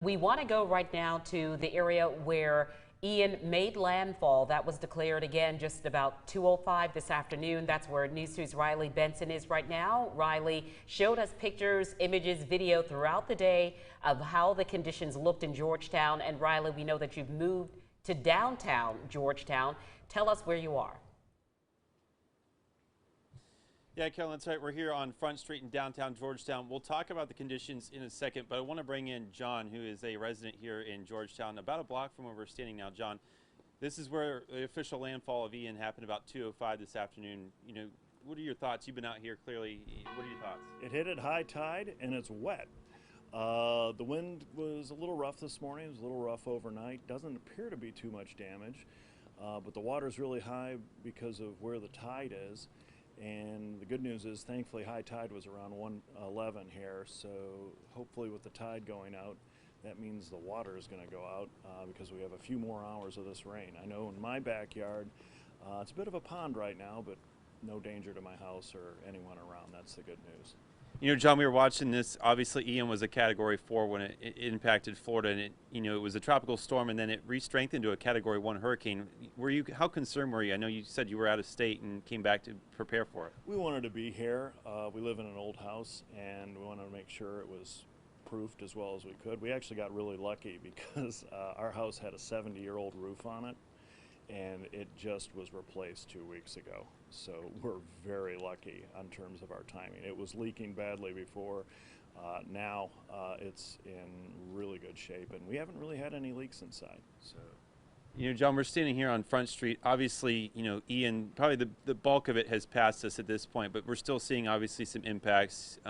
We want to go right now to the area where Ian made landfall. That was declared again just about 2:05 this afternoon. That's where News 2's Riley Benson is right now. Riley showed us pictures, images, video throughout the day of how the conditions looked in Georgetown. And Riley, we know that you've moved to downtown Georgetown. Tell us where you are. Yeah, Carolyn, that's right. We're here on Front Street in downtown Georgetown. We'll talk about the conditions in a second, but I want to bring in John, who is a resident here in Georgetown, about a block from where we're standing now. John, this is where the official landfall of Ian happened about 2:05 this afternoon. You know, what are your thoughts? You've been out here clearly. What are your thoughts? It hit at high tide and it's wet. The wind was a little rough this morning. It was a little rough overnight. Doesn't appear to be too much damage, but the water's really high because of where the tide is. And the good news is, thankfully, high tide was around 1:11 here, so hopefully with the tide going out, that means the water is going to go out because we have a few more hours of this rain. I know in my backyard, it's a bit of a pond right now, but no danger to my house or anyone around. That's the good news. You know, John, we were watching this. Obviously, Ian was a Category 4 when it impacted Florida, and it was a tropical storm, and then it re-strengthened to a Category 1 hurricane. How concerned were you? I know you said you were out of state and came back to prepare for it. We wanted to be here. We live in an old house, and we wanted to make sure it was proofed as well as we could. We actually got really lucky because our house had a 70-year-old roof on it, and it just was replaced 2 weeks ago. So we're very lucky in terms of our timing. It was leaking badly before. Now it's in really good shape, and we haven't really had any leaks inside. So, you know, John, we're standing here on Front Street. Obviously, you know, Ian, probably the bulk of it has passed us at this point, but we're still seeing obviously some impacts.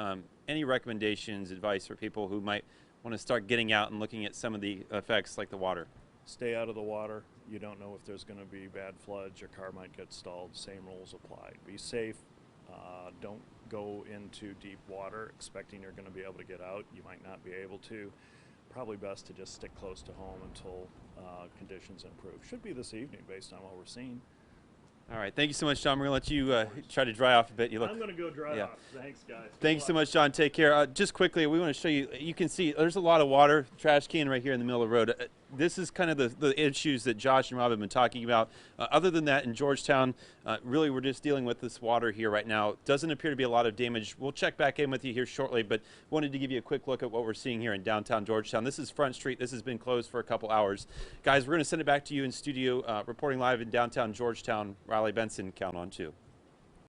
Any recommendations, advice for people who might want to start getting out and looking at some of the effects like the water? Stay out of the water. You don't know if there's going to be bad floods. Your car might get stalled. Same rules apply. Be safe. Don't go into deep water expecting you're going to be able to get out. You might not be able to. Probably best to just stick close to home until conditions improve. Should be this evening based on what we're seeing. All right, thank you so much, John. We're going to let you try to dry off a bit. I'm going to go dry off. Thanks, guys. Thank you so much, John. Take care. Just quickly, we want to show you, you can see there's a lot of water, trash can right here in the middle of the road. This is kind of the issues that Josh and Rob have been talking about. Other than that, in Georgetown, really we're just dealing with this water here right now. Doesn't appear to be a lot of damage. We'll check back in with you here shortly, but wanted to give you a quick look at what we're seeing here in downtown Georgetown. This is Front Street. This has been closed for a couple hours. Guys, we're going to send it back to you in studio, reporting live in downtown Georgetown. Riley Benson, count on 2.